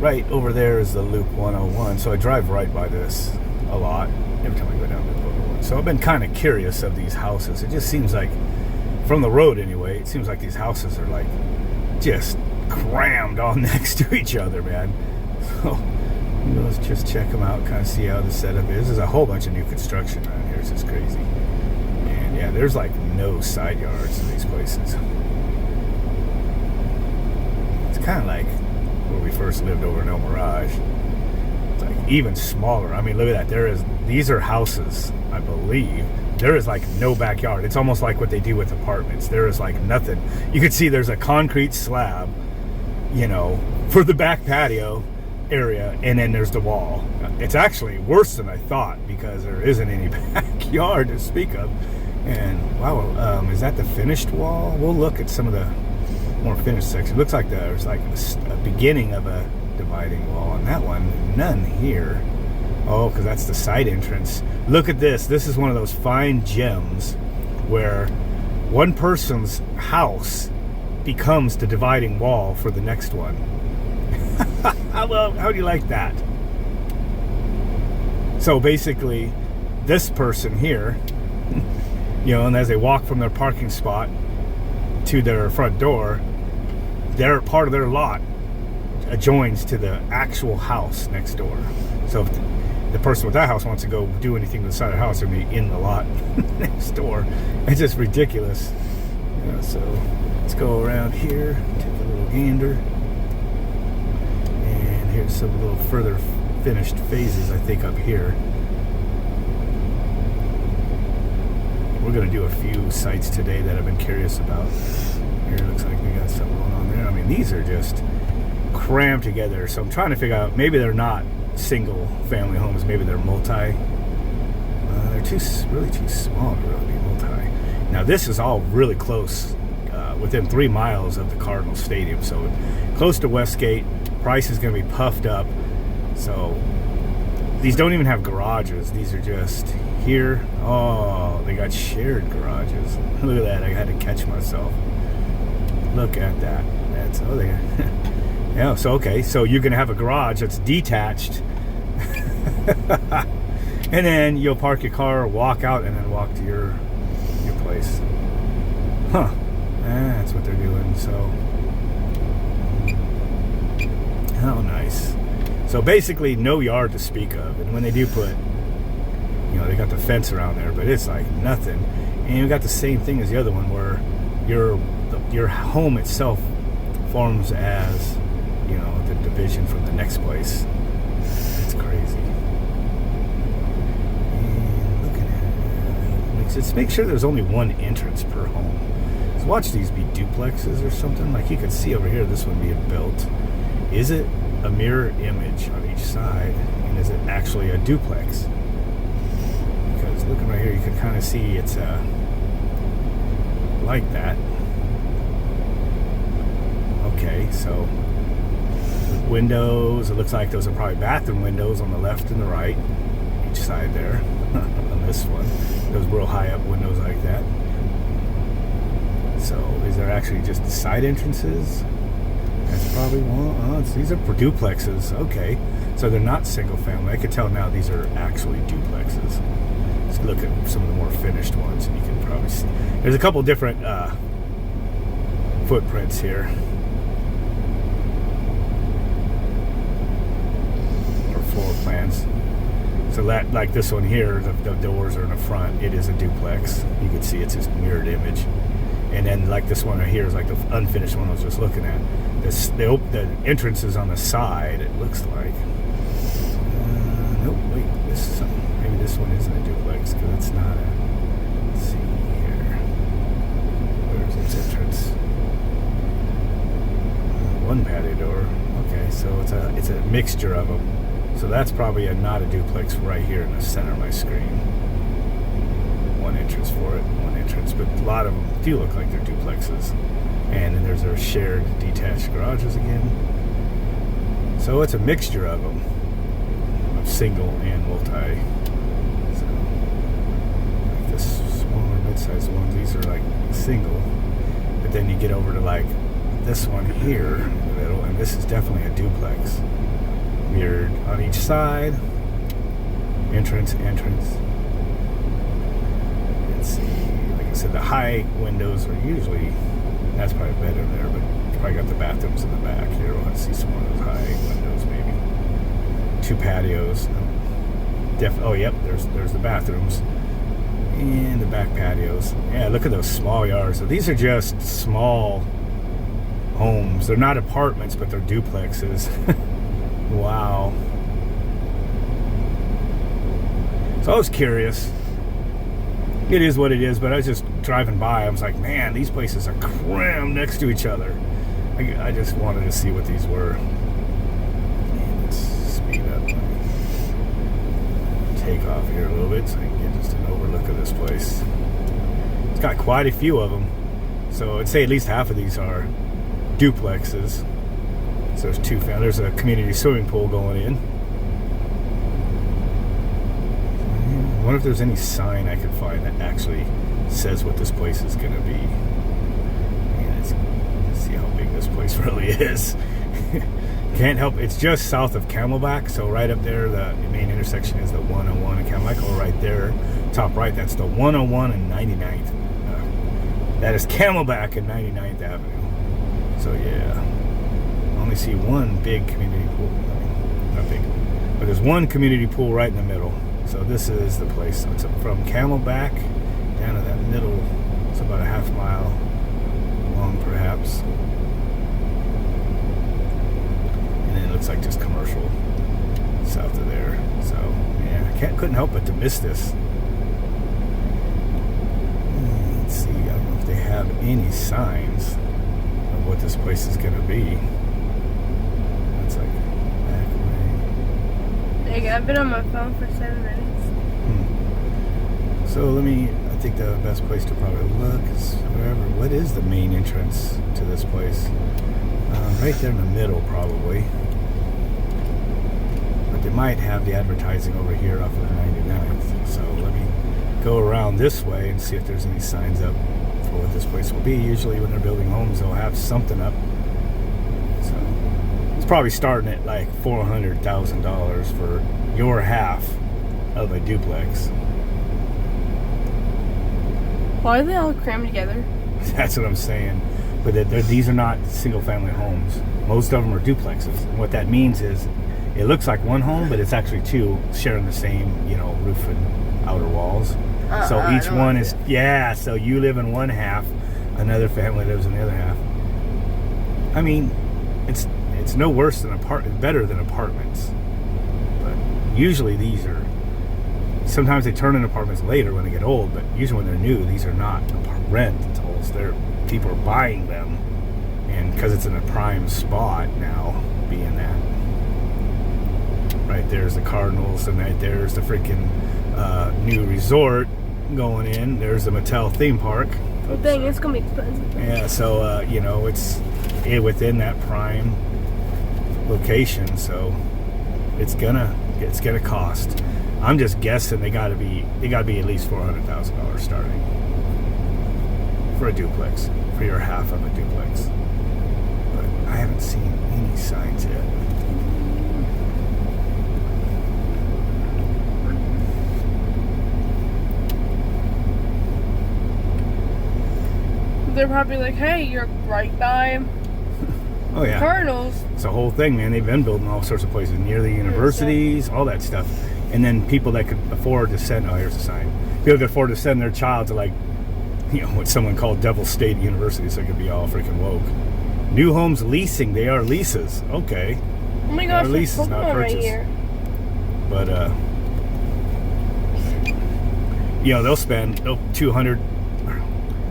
right over there is the Loop 101. So I drive right by this a lot every time I go down Loop 101. So I've been kind of curious of these houses. It just seems like, from the road anyway, it seems like these houses are like just crammed all next to each other, man. So let's just check them out, kind of see how the setup is. There's a whole bunch of new construction around here. It's just crazy. And yeah, there's like no side yards in these places. It's kind of like where we first lived over in El Mirage. It's like even smaller. I mean, look at that. These are houses, I believe. There is like no backyard. It's almost like what they do with apartments. There is like nothing. You can see there's a concrete slab, you know, for the back patio area, and then there's the wall. It's actually worse than I thought because there isn't any backyard to speak of. And wow, is that the finished wall? We'll look at some of the more finished section. Looks like there's like a beginning of a dividing wall on that one. None here. Oh, because that's the side entrance. Look at this. This is one of those fine gems where one person's house becomes the dividing wall for the next one. Well, how do you like that? So basically, this person here, you know, and as they walk from their parking spot to their front door, their part of their lot adjoins to the actual house next door. So if the person with that house wants to go do anything to the side of the house, they'll be in the lot next door. It's just ridiculous. You know, so let's go around here, take a little gander. And here's some little further finished phases, I think, up here. We're going to do a few sites today that I've been curious about. Here it looks like we got something going on there. I mean, these are just crammed together. So I'm trying to figure out, maybe they're not single family homes, maybe they're multi. They're really too small to really be multi. Now this is all really close, within 3 miles of the Cardinals Stadium, so close to Westgate. Price is going to be puffed up. So these don't even have garages. These are just here. Oh, they got shared garages. Look at that. I had to catch myself. Look at that. That's, oh, they yeah, so okay, so you're gonna have a garage that's detached, and then you'll park your car, walk out, and then walk to your place. Huh? That's what they're doing. So, how nice. So basically, no yard to speak of. And when they do put, you know, they got the fence around there, but it's like nothing. And you got the same thing as the other one, where your home itself forms as, you know, the division from the next place. It's crazy. And looking at it, let's make sure there's only one entrance per home. So watch these be duplexes or something. Like you can see over here, this one being built. Is it a mirror image on each side, and is it actually a duplex? Because looking right here, you can kind of see it's like that. Okay, so windows, it looks like those are probably bathroom windows on the left and the right, each side there. On this one, those real high up windows like that. So is there actually just side entrances? That's probably one. Oh, these are for duplexes. Okay, so they're not single family. I can tell now these are actually duplexes. Let's look at some of the more finished ones, and you can probably see there's a couple different footprints here. Floor plans. So that, like this one here, the doors are in the front. It is a duplex. You can see it's just mirrored image. And then like this one right here is like the unfinished one I was just looking at. The entrance is on the side, it looks like. Nope, wait, this is something. Maybe this one isn't a duplex because it's not a. Let's see here. Where's its entrance? One patio door. Okay, so it's a mixture of them. So that's probably not a duplex right here in the center of my screen. One entrance for it, one entrance. But a lot of them do look like they're duplexes. And then there's their shared detached garages again. So it's a mixture of them, of single and multi. So, like this smaller mid-sized ones, these are like single. But then you get over to like this one here in the middle, and this is definitely a duplex. Mirrored on each side. Entrance. Let's see. Like I said, the high windows are usually, that's probably better there, but it's probably got the bathrooms in the back here. We'll have to see some more of those high windows, maybe. 2 patios. Oh, yep. There's the bathrooms and the back patios. Yeah, look at those small yards. So these are just small homes. They're not apartments, but they're duplexes. Wow. So I was curious. It is what it is, but I was just driving by. I was like, man, these places are crammed next to each other. I just wanted to see what these were. Let's speed up. Take off here a little bit so I can get just an overlook of this place. It's got quite a few of them. So I'd say at least half of these are duplexes. So there's a community swimming pool going in. I wonder if there's any sign I could find that actually says what this place is going to be. Let's see how big this place really is. Can't help, it's just south of Camelback, so right up there, the main intersection is the 101 and Camelback, or right there, top right, that's the 101 and 99th. That is Camelback and 99th Avenue. So yeah, I only see one big community pool. Not big, but there's one community pool right in the middle. So this is the place. So it's from Camelback down to that middle. It's about a half mile long, perhaps. And then it looks like just commercial south of there. So yeah, couldn't help but to miss this. Let's see. I don't know if they have any signs of what this place is going to be. That's like back way. I've been on my phone for 7 minutes. So I think the best place to probably look is wherever. What is the main entrance to this place? Right there in the middle, probably. But they might have the advertising over here off of the 99th. So let me go around this way and see if there's any signs up for what this place will be. Usually when they're building homes, they'll have something up. So it's probably starting at like $400,000 for your half of a duplex. Why are they all crammed together? That's what I'm saying. But these are not single-family homes. Most of them are duplexes. And what that means is it looks like one home, but it's actually two sharing the same, roof and outer walls. So each one is, so you live in one half, another family lives in the other half. I mean, it's no worse than better than apartments. But usually these are, sometimes they turn into apartments later when they get old, but usually when they're new, these are not rentals. People are buying them, and because it's in a prime spot now, being that right there's the Cardinals, and right there's the freaking new resort going in. There's the Mattel theme park. Oh dang, it's gonna be expensive. Yeah, so it's within that prime location, so it's gonna cost. I'm just guessing they gotta be at least $400,000 starting for a duplex, for your half of a duplex. But I haven't seen any signs yet. They're probably like, hey, you're right by Oh yeah, Cardinals. It's a whole thing, man. They've been building all sorts of places near the universities, all that stuff. And then people that could afford to send, here's a sign. People could afford to send their child to what someone called Devil State University, so it could be all freaking woke. New homes leasing, they are leases. Okay. Oh my gosh, there's leases, not right purchase. here. But they'll spend $2,000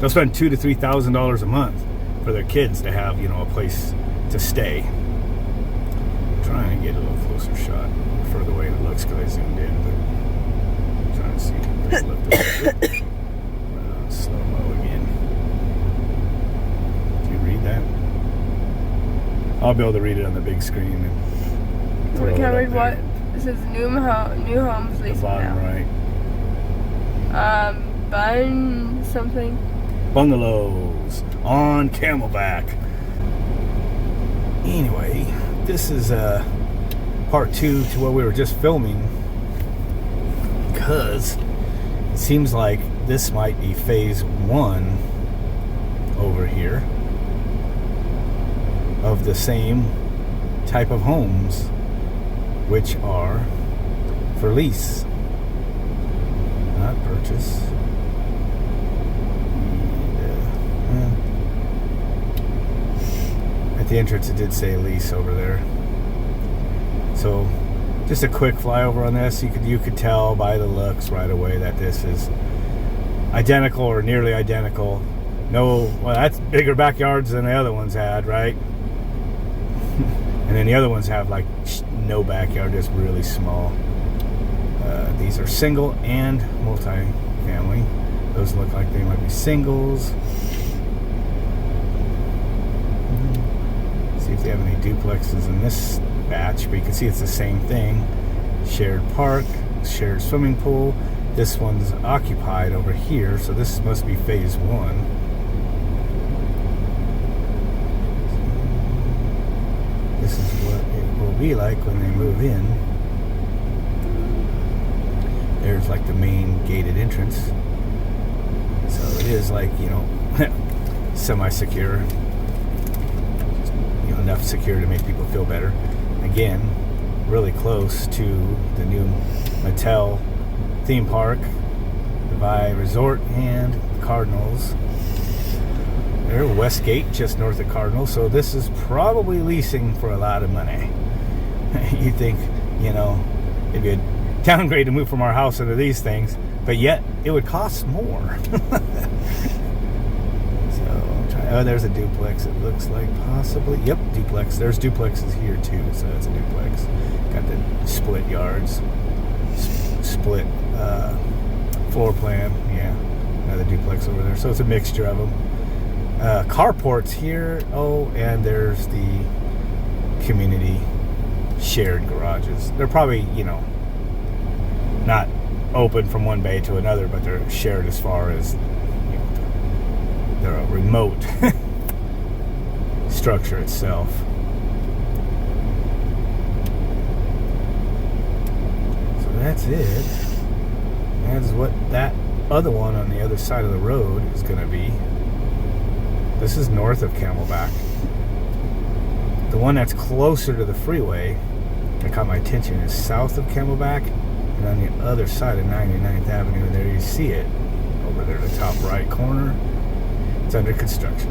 to $3,000 a month for their kids to have, a place to stay. Try and get a little closer shot, further away it looks because I zoomed in, but I'm trying to see. Let's lift it a bit. Slow-mo again. Do you read that? I'll be able to read it on the big screen. And We can read what? It says new homes the leasing bottom now. right. Bun something. Bungalows on Camelback. Anyway, this is part 2 to what we were just filming, because it seems like this might be phase 1 over here of the same type of homes, which are for lease, not purchase. And, at the entrance it did say lease over there. So just a quick flyover on this. You could tell by the looks right away that this is identical or nearly identical. No, well, that's bigger backyards than the other ones had, right? And then the other ones have like no backyard, just really small. These are single and multi-family. Those look like they might be singles. See if they have any duplexes in this batch, but you can see it's the same thing. Shared park, shared swimming pool. This one's occupied over here, so this must be phase 1. This is what it will be like when they move in. There's like the main gated entrance. So it is like, semi-secure. Enough secure to make people feel better. Again, really close to the new Mattel theme park, the Vibe Resort, and Cardinals. They're Westgate, just north of Cardinals. So this is probably leasing for a lot of money. You think, it'd be a downgrade to move from our house into these things, but yet it would cost more. Oh, there's a duplex, it looks like, possibly. Yep, duplex. There's duplexes here too, so that's a duplex. Got the split yards, split floor plan. Yeah, another duplex over there. So it's a mixture of them. Carports here. Oh, and there's the community shared garages. They're probably, not open from one bay to another, but they're shared as far as they're a remote structure itself. So that's it. That's what that other one on the other side of the road is going to be. This is north of Camelback. The one that's closer to the freeway that caught my attention is south of Camelback, and on the other side of 99th Avenue, and there you see it over there in the top right corner. It's under construction.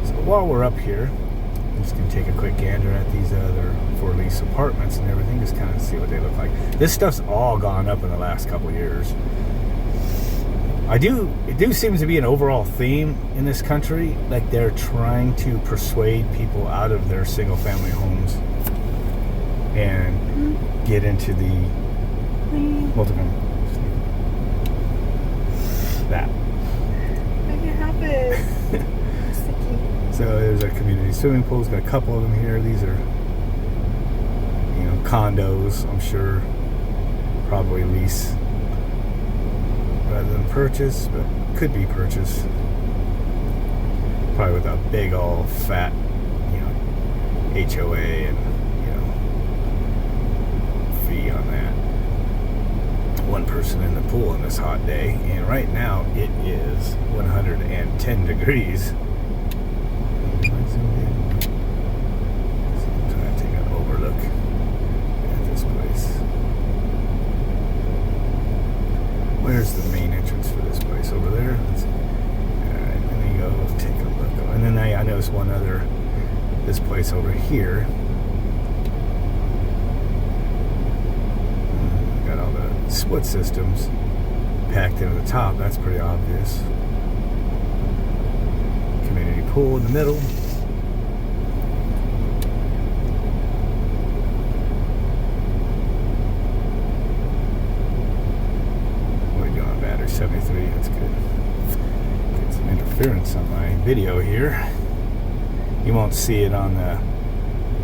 So while we're up here, I'm just going to take a quick gander at these other for lease apartments and everything, just kind of see what they look like. This stuff's all gone up in the last couple years. It do seem to be an overall theme in this country, like they're trying to persuade people out of their single family homes and get into the multi-family. That. So there's our community swimming pools. Got a couple of them here. These are, condos. I'm sure, probably lease rather than purchase, but could be purchase. Probably with a big old fat, HOA and fee on that. One person in the pool on this hot day, and right now it is 110 degrees. I'm trying to take an overlook at this place. Where's the main entrance for this place? Over there? Alright, let me go take a look. And then I noticed one other, this place over here. Got all the split systems packed into the top. That's pretty obvious. Community pool in the middle. What are we doing? Battery 73. That's good. Get some interference on my video here. You won't see it on the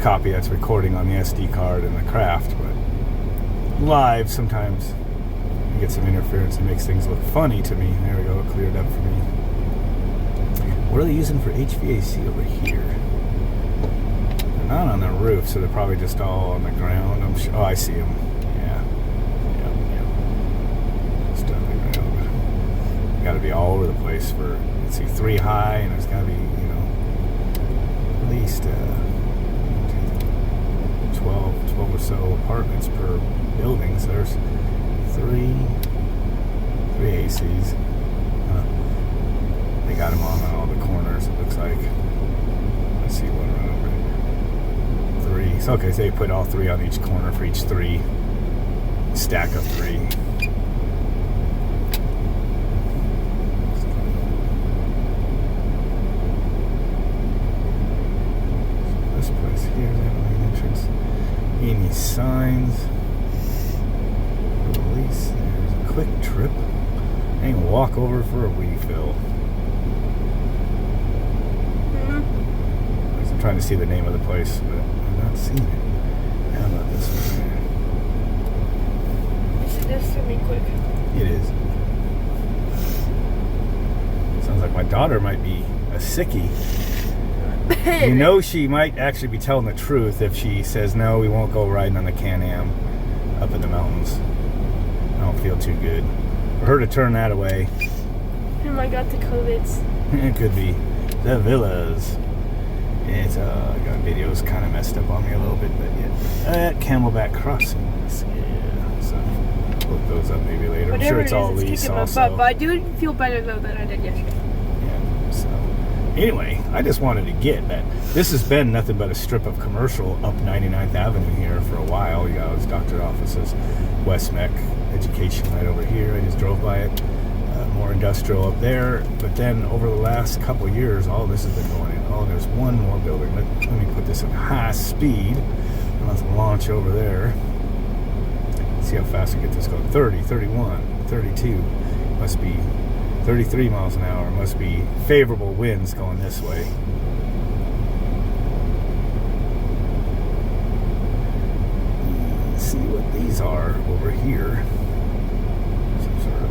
copy that's recording on the SD card in the craft, but live sometimes you get some interference and makes things look funny to me. There we go, it cleared up for me. What are they using for HVAC over here? not on the roof, so they're probably just all on the ground. I'm sure. Oh, I see them. Yeah. Just on the ground. Got to be all over the place for, let's see, 3 high, and there's got to be, at least 12 or so apartments per building. So there's three ACs. They got them on all the corners, it looks like. Let's see one run over. 3. So, okay, so they put all 3 on each corner for each 3. Stack of 3. This place here, is that the main entrance? Any signs? Release. There's a quick trip. And walk over for a refill. I'm trying to see the name of the place, but I'm not seeing it. How about this one here? Is this to me quick? It is. Sounds like my daughter might be a sickie. You know, she might actually be telling the truth if she says, no, we won't go riding on the Can-Am up in the mountains. I don't feel too good. For her to turn that away. Oh my God, the COVIDs. It could be the villas. It's got videos kind of messed up on me a little bit, but yeah. Camelback Crossings. Yeah, so look those up maybe later. Whatever I'm sure it's all kicking lease my also. butt, but I do feel better though than I did yesterday. Yeah, so anyway, I just wanted to get that. This has been nothing but a strip of commercial up 99th Avenue here for a while. You got those doctor offices, Westgate Education right over here. I just drove by it. More industrial up there, but then over the last couple years, all this has been going in. Oh, there's one more building. Let me put this in high speed. Let's launch over there. See how fast we get this going. 30, 31, 32. Must be 33 miles an hour. Must be favorable winds going this way. Let's see what these are over here. Some sort of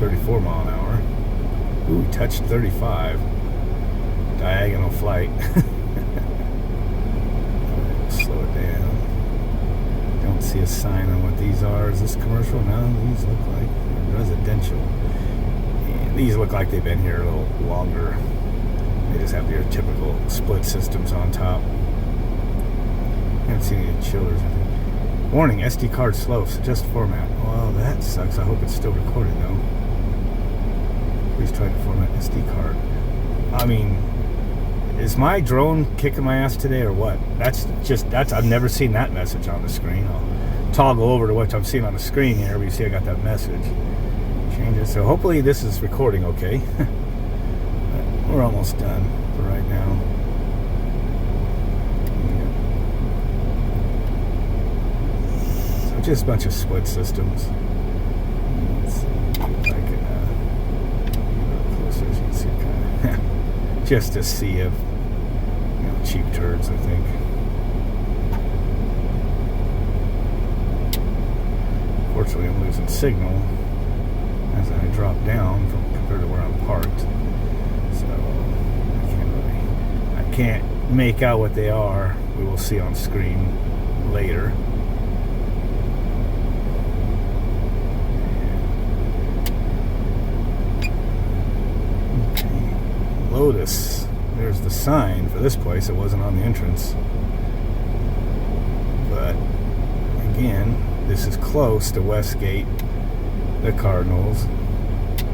34 mile an hour. Ooh, touched 35. Diagonal flight. Slow it down. Don't see a sign on what these are. Is this commercial? No, these look like residential. And these look like they've been here a little longer. They just have their typical split systems on top. Haven't seen any chillers. Warning, SD card slow, suggest format. Well, that sucks. I hope it's still recording though. Please try to format SD card. I mean, is my drone kicking my ass today or what? I've never seen that message on the screen. I'll toggle over to what I'm seeing on the screen here, but you see I got that message. Change it. So hopefully this is recording okay. We're almost done for right now. Yeah. So just a bunch of split systems. Let's see if I can closer so you can see kind of just a sea of cheap turds, I think. Fortunately, I'm losing signal as I drop down compared to where I'm parked. So I can't make out what they are. We will see on screen later. Okay. Lotus. There's the sign for this place. It wasn't on the entrance. But again, this is close to Westgate, the Cardinals.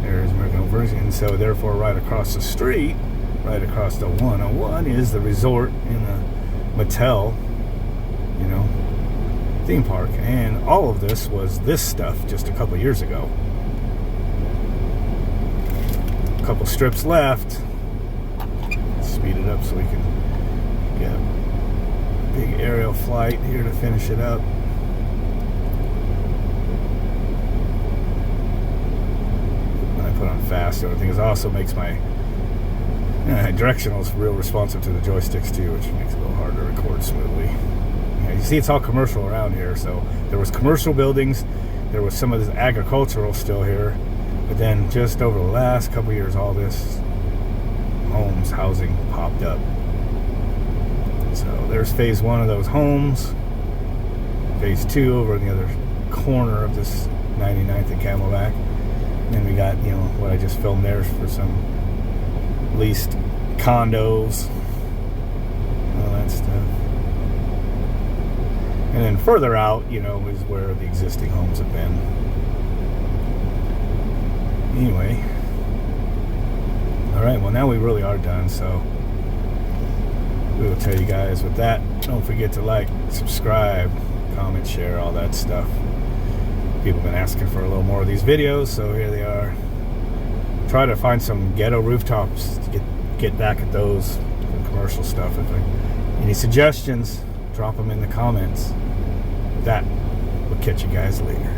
There's American version. So therefore, right across the street, right across the 101 is the resort in the Mattel, theme park. And all of this was this stuff just a couple years ago. A couple strips left. Speed it up so we can get a big aerial flight here to finish it up. When I put on fast, the other thing is also makes my directionals real responsive to the joysticks too, which makes it a little harder to record smoothly. You see, it's all commercial around here. So there was commercial buildings, there was some of this agricultural still here, but then just over the last couple years, all this homes, housing popped up. So there's phase 1 of those homes. Phase 2 over in the other corner of this 99th and Camelback. And then we got, you know, what I just filmed there for some leased condos, all that stuff. And then further out, you know, is where the existing homes have been. Anyway. Alright, well now we really are done, so we will tell you guys with that. Don't forget to like, subscribe, comment, share, all that stuff. People have been asking for a little more of these videos, so here they are. Try to find some ghetto rooftops to get back at those for commercial stuff. Any suggestions, drop them in the comments. With that, we'll catch you guys later.